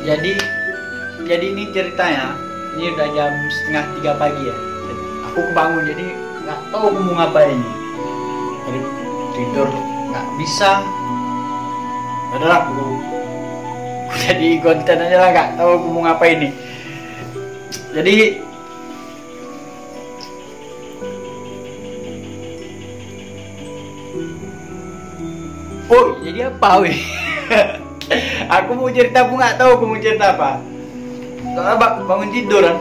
Jadi ini ceritanya, ini udah jam 2:30 pagi ya. Aku kebangun jadi nggak tahu aku mau ngapain. Jadi tidur nggak bisa. Padahal aku jadi konten aja lah, nggak tahu aku mau ngapain nih. Jadi jadi apa weh? Aku mau cerita, aku nggak tahu aku mau cerita apa. Soalnya bangun tidur kan.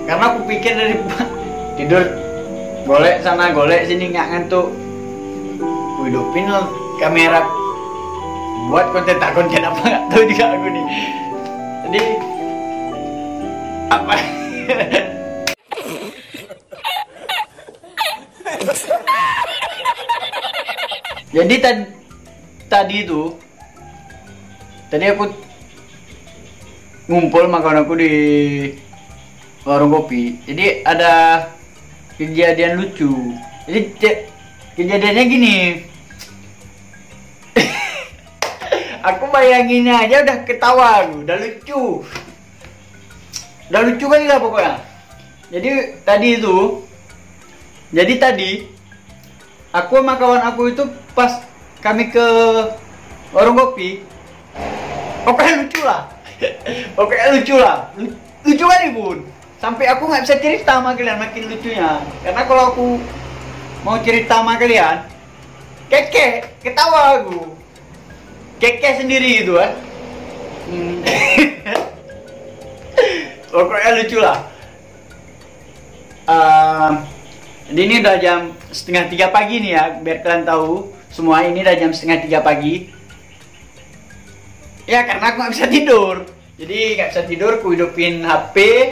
Karena aku pikir dari tidur golek sana golek sini nggak ngantuk. Aku hidupin kamera buat konten apa nggak tahu juga aku nih. Jadi apa? Jadi tadi aku ngumpul makan aku di warung kopi. Jadi ada kejadian lucu. Jadi kejadiannya gini. Aku bayanginnya aja udah ketawa, udah lucu. Udah lucu kali lah pokoknya. Jadi tadi aku sama kawan aku itu pas kami ke warung kopi, pokoknya lucu lah. Pokoknya lucu lah. Lucu kali bun. Sampai aku nggak bisa cerita sama kalian makin lucunya. Karena kalau aku mau cerita sama kalian, ketawa aku. Keke sendiri gitu kan. Pokoknya lucu lah. Jadi ini udah jam 2:30 pagi nih ya, biar kalian tahu semua ini udah jam 2:30 pagi. Ya karena aku nggak bisa tidur, jadi nggak bisa tidur, aku hidupin HP,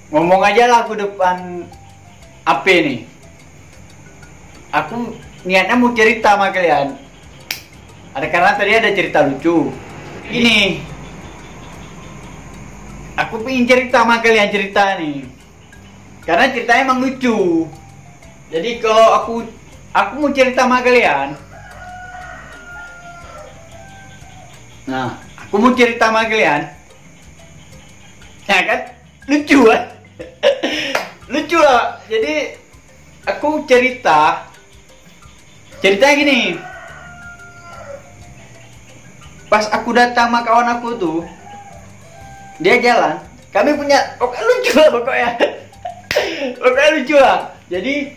ngomong aja lah aku depan HP nih. Aku niatnya mau cerita sama kalian. Ada karena tadi ada cerita lucu. Ini, aku pengen cerita sama kalian cerita nih. Karena ceritanya emang lucu. Jadi kalau aku mau cerita sama kalian. Nah, aku mau cerita sama kalian. Ya kan? Lucu kan? Lucu lah. Jadi aku ceritanya gini. Pas aku datang sama kawan aku tuh, dia jalan. Kami punya lucu lah pokoknya. Pokoknya lucu lah. Jadi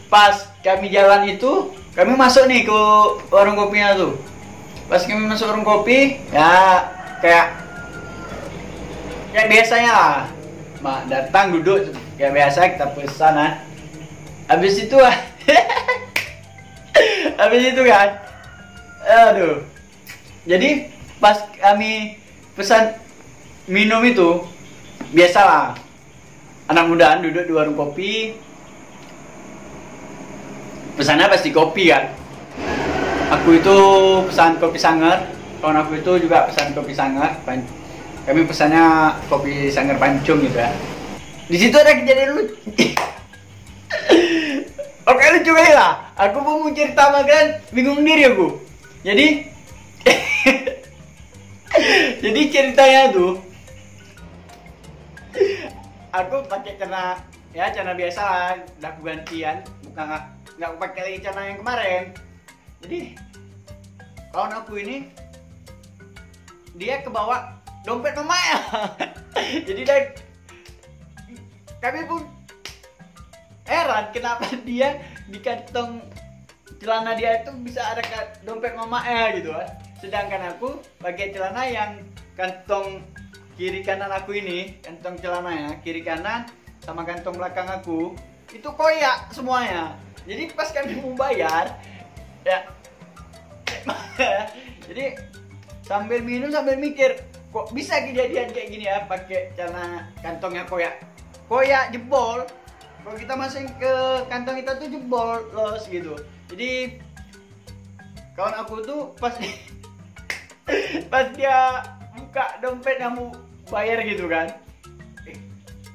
pas kami jalan itu, kami masuk nih ke warung kopinya tuh. Pas kami masuk warung kopi, ya kayak biasanya lah. Datang duduk kayak biasa, kita pesan kan. Habis itu kan. Aduh. Jadi pas kami pesan minum itu, biasalah anak mudaan duduk di warung kopi, pesannya pasti kopi kan. Aku itu pesan kopi sangar, kawan aku itu juga pesan kopi sangar. Kami pesannya kopi sangar pancung gitu ya. Di situ ada kejadian lucu. Oke, lucu lah. Aku mau cerita sama kalian, bingung diri aku. Jadi ceritanya tuh, aku pakai celana biasa lah, udah aku gantian, bukan nggak aku pakai lagi celana yang kemarin. Jadi kawan aku ini dia kebawa dompet mamanya. Jadi kami pun heran kenapa dia di kantong celana dia itu bisa ada dompet mamanya gitu kan. Sedangkan aku pakai celana yang kantong kiri kanan aku ini, kantong celananya kiri kanan sama kantong belakang aku itu koyak semuanya. Jadi pas kami mau bayar ya jadi sambil minum sambil mikir, kok bisa kejadian kayak gini ya, pakai celana kantongnya koyak jebol. Kalau kita masukin ke kantong kita tuh jebol los gitu. Jadi kawan aku tuh pas dia buka dompet yang mau bayar gitu kan,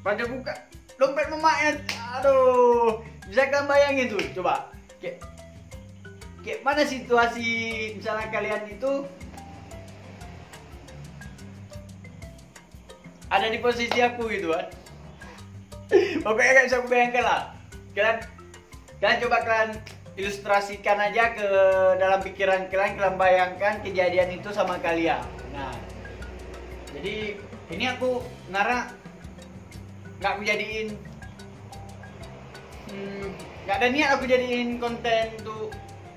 pas dia buka dompet mamanya, aduh, bisa kalian bayangin tuh, coba kayak kayak mana situasi misalnya kalian itu ada di posisi aku gitu kan. Pokoknya gak bisa aku bayangkan lah. Kalian coba kalian ilustrasikan aja ke dalam pikiran kalian bayangkan kejadian itu sama kalian. Nah, jadi ini aku ngarang nggak aku jadiin nggak ada niat aku jadiin konten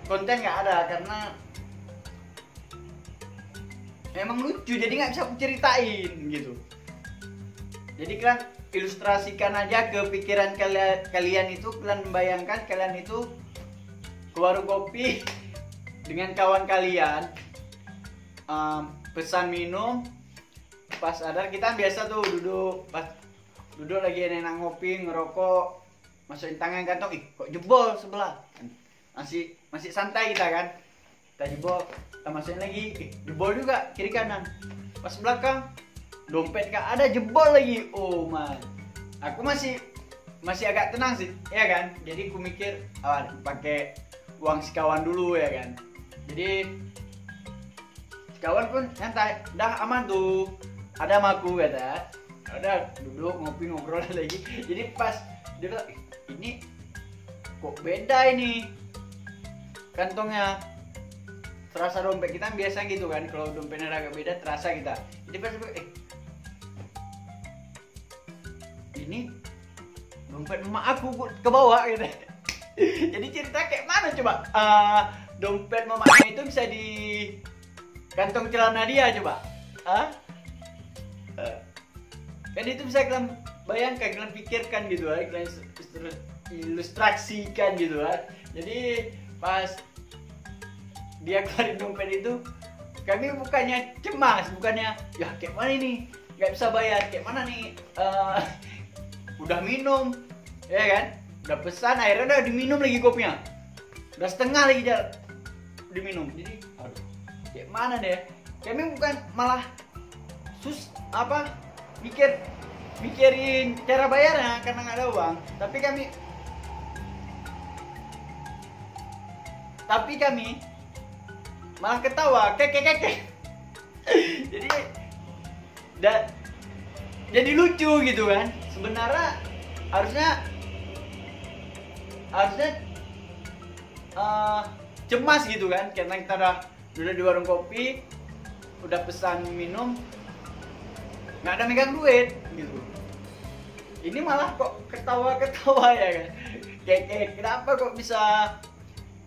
nggak ada, karena emang lucu jadi nggak bisa aku ceritain gitu. Jadi kalian ilustrasikan aja ke pikiran kalian itu, kalian membayangkan kalian itu ke warung kopi dengan kawan kalian, pesan minum, pas ada kita biasa tuh duduk lagi enak ngopi ngerokok, masukin tangan kantong, kok jebol sebelah, masih santai kita kan, kita jebol, kita masukin lagi, jebol juga kiri kanan, pas belakang dompet gak ada, jebol lagi. Oh man, aku masih agak tenang sih ya kan, jadi aku mikir pakai uang si kawan dulu ya kan, jadi si kawan pun santai, dah aman tuh, ada sama aku kata, udah duduk ngopi ngobrol lagi. Jadi pas dia bilang, ini kok beda ini kantongnya, terasa dompet kita biasa gitu kan, kalau dompetnya agak beda terasa kita. Jadi pas ini dompet emak aku ke bawah gitu. Jadi cerita kayak mana coba, dompet mamanya itu bisa di kantong celana dia coba, kan itu bisa kalian bayangkan, kalian pikirkan gitu kan, kalian ilustrasikan gitu kan. Jadi pas dia keluarin dompet itu, kami bukannya cemas, bukannya ya kayak mana ini nggak bisa bayar, kayak mana nih, udah minum ya kan, udah pesan akhirnya udah diminum lagi kopinya, udah setengah lagi diminum. Jadi aduh kayak mana deh, kami bukan malah mikirin cara bayarnya karena nggak ada uang, tapi kami malah ketawa kek. jadi lucu gitu kan. Sebenarnya harusnya cemas gitu kan, karena kita udah di warung kopi, udah pesan minum, nggak ada megang duit gitu. Ini malah kok ketawa ya kan, kayak kenapa kok bisa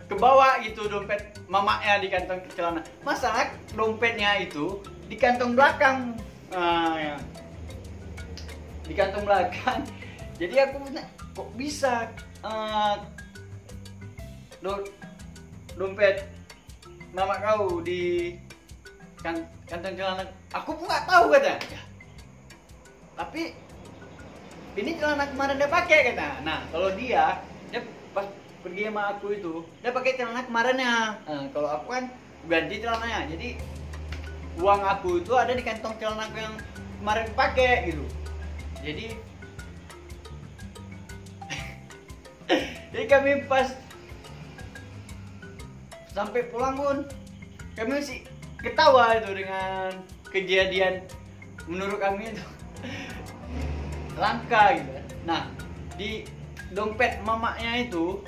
kebawa gitu dompet mamanya di kantong celana. Masalah dompetnya itu di kantong belakang, ya. Di kantong belakang. Jadi aku kok bisa dompet mama kau di kantong celana. Aku pun nggak tahu kata. Tapi ini celana kemarin dia pakai kata. Nah kalau dia pas pergi sama aku itu dia pakai celana kemarinnya. Kalau aku kan ganti celananya. Jadi uang aku itu ada di kantong celana aku yang kemarin pakai gitu. Jadi kami pas sampai pulang pun kami masih ketawa itu dengan kejadian menurut kami itu langka gitu. Nah di dompet mamanya itu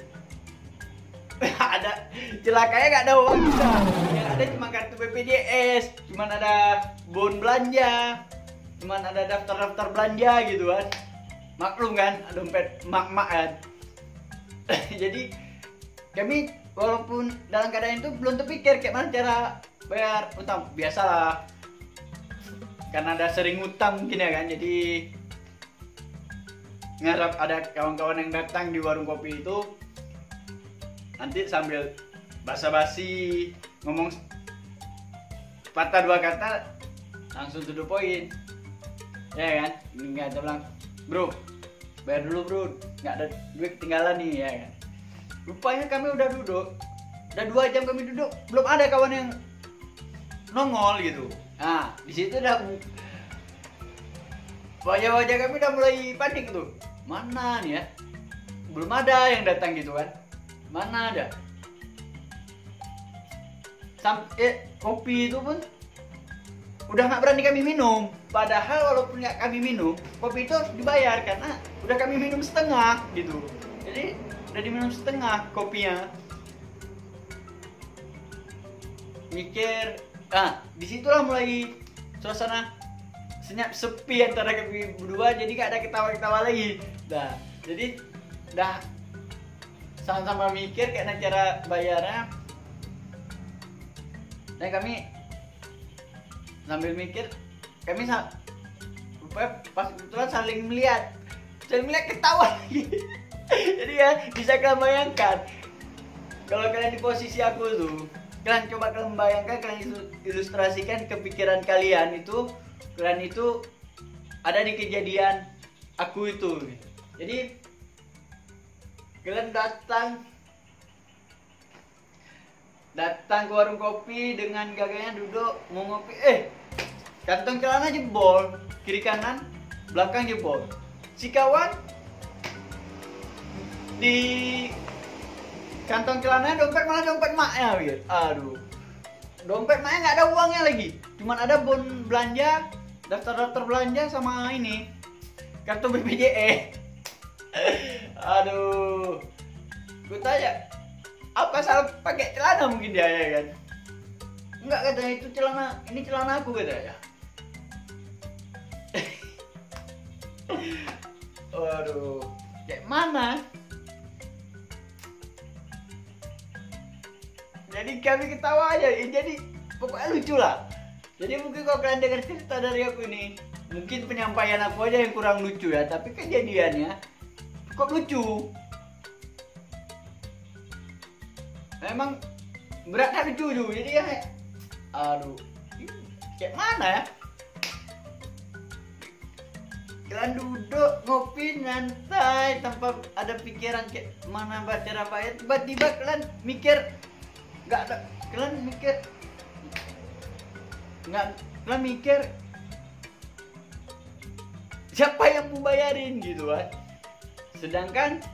ada celakanya, nggak ada uang juga, yang ada cuma kartu BPJS, cuma ada bon belanja, cuma ada daftar belanja gitu kan. Maklum kan dompet mak-mak kan. Jadi kami walaupun dalam keadaan itu belum terpikir kayak mana cara bayar utang. Biasalah karena ada sering utang mungkin ya kan, jadi ngarap ada kawan-kawan yang datang di warung kopi itu nanti sambil basa-basi ngomong patah dua kata langsung to the point ya kan. Nggak ada bilang, bro bayar dulu bro, nggak ada duit ketinggalan nih ya kan. Rupanya kami udah duduk, udah 2 jam kami duduk, belum ada kawan yang nongol gitu. Nah di situ udah wajah-wajah kami udah mulai panik tuh, mana nih ya, belum ada yang datang gitu kan. Mana ada. Sampai kopi itu pun udah nggak berani kami minum. Padahal walaupun nggak kami minum, kopi itu harus dibayar karena udah kami minum setengah gitu. Jadi udah diminum setengah kopinya. Mikir, disitulah mulai suasana senyap sepi antara kami berdua, jadi gak ada ketawa-ketawa lagi. Jadi sama-sama mikir kayak cara bayarnya. Dan kami sambil mikir, kami pas kebetulan saling melihat ketawa lagi. Jadi ya bisa kalian bayangkan kalau kalian di posisi aku tuh, kalian coba kalian bayangkan, kalian ilustrasikan kepikiran kalian itu ada di kejadian aku itu. Jadi kalian datang ke warung kopi dengan gagahnya duduk mau ngopi, kantong celana jebol, kiri kanan belakang jebol. Si kawan di kantong celana malah dompet maknya gitu. Aduh, dompet maknya nggak ada uangnya lagi, cuman ada bon belanja, daftar belanja sama ini kartu BPJS. Aduh, gue tanya apa salah pakai celana, mungkin dia ya kan. Enggak, katanya itu ini celana aku, katanya. Waduh, kayak mana? Jadi kami ketawa aja, jadi pokoknya lucu lah. Jadi mungkin kalau kalian dengar cerita dari aku ini, mungkin penyampaian aku aja yang kurang lucu ya, tapi kejadiannya cukup lucu. Memang beratnya lucu, jadi ya, aduh, kayak mana ya? Kalian duduk ngopi nyantai tanpa ada pikiran kayak mana baca apa ya, tiba-tiba kalian mikir kalian mikir siapa yang mau bayarin gitu kan. Sedangkan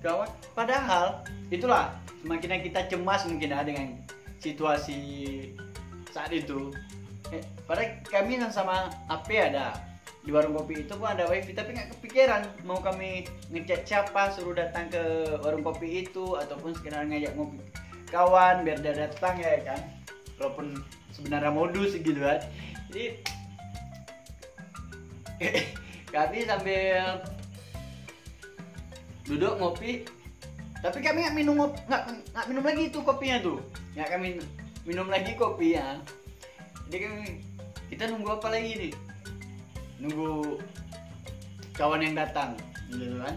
kawan, padahal itulah semakin kita cemas mungkin dengan situasi saat itu. Padahal kami sama AP ada di warung kopi itu pun ada wifi, tapi nggak kepikiran mau kami ngechat siapa suruh datang ke warung kopi itu, ataupun sekedar ngajak ngopi kawan biar dia datang ya kan, walaupun sebenarnya modus gitu kan. Jadi kami sambil duduk ngopi, tapi kami nggak minum lagi itu kopinya tuh, nggak kami minum lagi kopinya. Jadi kita nunggu apa lagi nih? Nunggu kawan yang datang, gitu kan?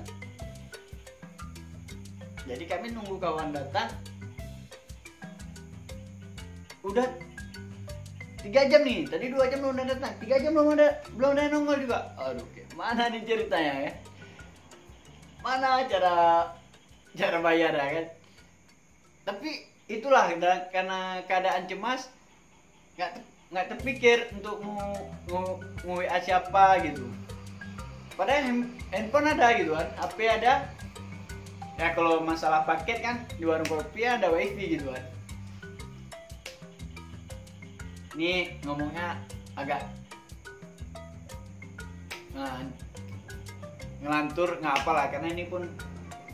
Jadi kami nunggu kawan datang, udah 3 jam nih. Tadi 2 jam belum datang, 3 jam belum ada nongol juga. Aduh, mana nih ceritanya ya? Mana cara bayar ya kan? Tapi itulah karena keadaan cemas, nggak terpikir untuk mau WA siapa gitu. Padahal handphone ada gitu kan, HP ada. Ya kalau masalah paket kan di warung kopi ada wifi gitu kan. Ini ngomongnya agak ngelantur nggak apalah, karena ini pun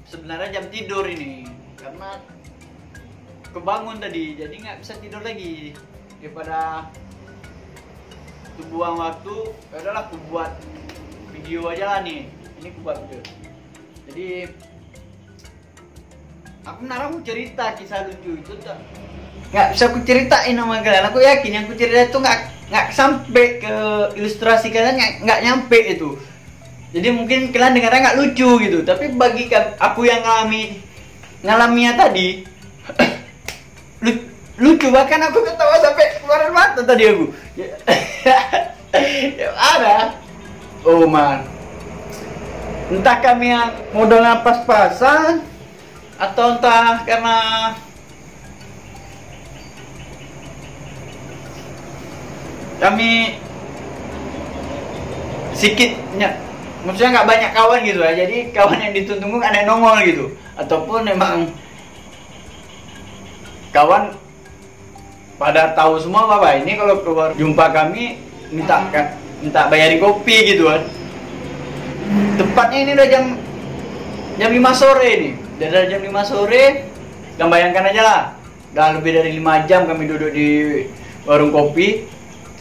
sebenarnya jam tidur ini, karena kebangun tadi jadi nggak bisa tidur lagi. Daripada buang waktu, adalah aku buat video aja lah nih. Ini aku buat video. Jadi aku mau cerita kisah lucu itu tuh nggak bisa aku ceritain sama kalian. Aku yakin yang aku cerita itu nggak sampai ke ilustrasi kalian, nggak nyampe itu. Jadi mungkin kalian dengarnya nggak lucu gitu, tapi bagi aku yang ngalaminya tadi lucu, bahkan aku ketawa sampai keluar mata tadi aku. Ya ada. Oh man, entah kami yang modalnya pas-pasan atau entah karena kami sedikitnya maksudnya nggak banyak kawan gitu ya, jadi kawan yang ditunggu ada yang nongol gitu, ataupun memang kawan pada tahu semua Bapak ini kalau keluar jumpa kami minta bayarin kopi gitu kan. Tepatnya ini udah jam 5 sore nih. Dari jam 5 sore, dan bayangkan aja lah, udah lebih dari 5 jam kami duduk di warung kopi.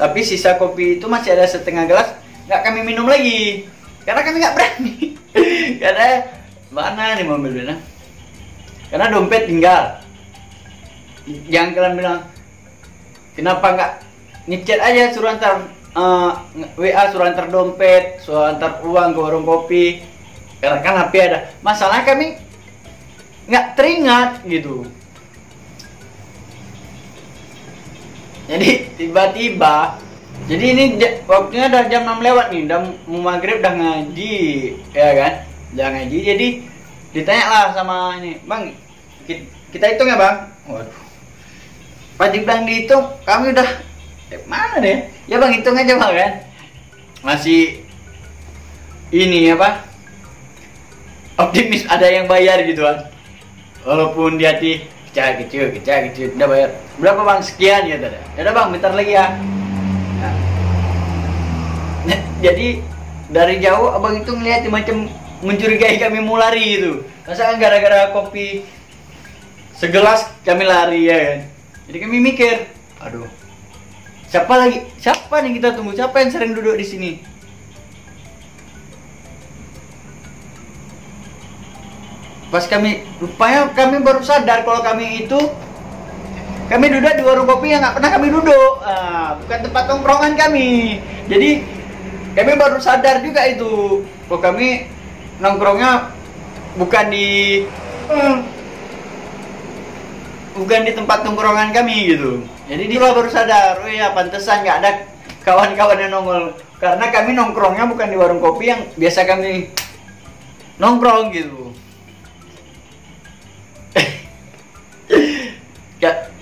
Tapi sisa kopi itu masih ada setengah gelas, nggak kami minum lagi karena kami nggak berani. Karena mana nih mobilnya, karena dompet tinggal. Jangan kalian bilang kenapa nggak ngechat aja, suruh antar WA, suruh antar dompet, suruh antar uang ke warung kopi, karena kan HP ada. Masalahnya kami nggak teringat gitu. Jadi tiba-tiba, jadi ini waktunya udah jam 6 lewat nih, udah mau maghrib, udah ngaji, ya kan? Udah ngaji, jadi ditanya lah sama ini, Bang, kita hitung ya Bang? Waduh, pas dibilang dihitung, kami udah mana deh? Ya Bang, hitung aja Bang kan? Masih ini apa? Optimis ada yang bayar gitu kan? Walaupun di hati kecil, udah bayar. Berapa Bang? Sekian ya tadi. Ya udah Bang, bentar lagi ya. Nah, jadi dari jauh abang itu ngeliat macam mencurigai kami mau lari gitu. Masa kan gara-gara kopi segelas kami lari ya kan. Jadi kami mikir, aduh, siapa nih kita tunggu? Siapa yang sering duduk di sini? Pas rupanya kami baru sadar kalau kami duduk di warung kopi yang nggak pernah kami duduk, bukan tempat tongkrongan kami. Jadi kami baru sadar juga itu, kalau kami nongkrongnya bukan di tempat tongkrongan kami gitu. Jadi dia baru sadar, oh ya pantesan nggak ada kawan-kawan yang nongol, karena kami nongkrongnya bukan di warung kopi yang biasa kami nongkrong gitu.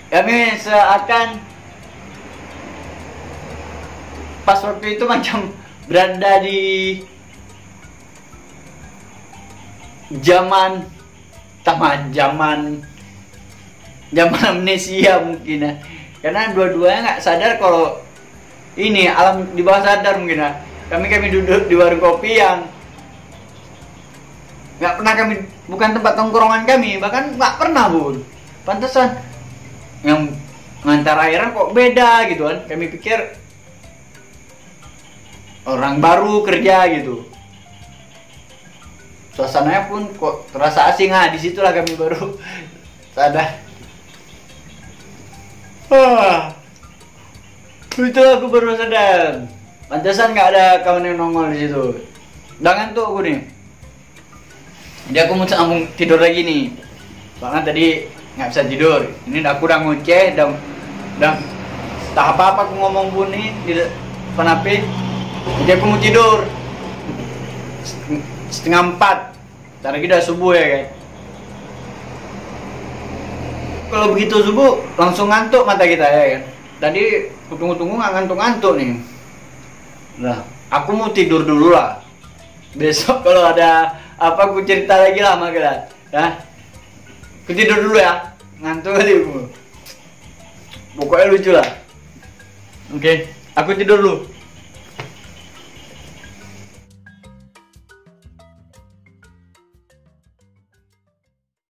Kami seakan pas waktu itu macam berada di zaman amnesia mungkin ya, karena dua-duanya nggak sadar kalau ini alam di bawah sadar mungkin ya. Kami duduk di warung kopi yang nggak pernah bukan tempat tongkrongan kami, bahkan nggak pernah pun. Pantesan yang ngantar airan kok beda gitu kan. Kami pikir orang baru kerja gitu, suasananya pun kok terasa asing. Disitulah kami baru sadar. Itu aku baru sadar, pantesan nggak ada kawan yang nongol di situ. Udah ngantuk aku nih, jadi aku mau sambung tidur lagi nih, soalnya tadi nggak bisa tidur. Ini aku udah ngoceh, udah tak apa-apa aku ngomong pun nih di depan HP. Jadi aku mau tidur 3:30, ntar lagi udah subuh ya kan. Kalau begitu subuh langsung ngantuk mata kita ya kan. Tadi aku tunggu-tunggu nggak ngantuk-ngantuk nih. Nah, aku mau tidur dulu lah. Besok kalau ada apa aku cerita lagi lah sama kalian. Ya. Aku tidur dulu ya. Ngantuk tadi aku. Pokoknya lucu lah. Oke, aku tidur dulu.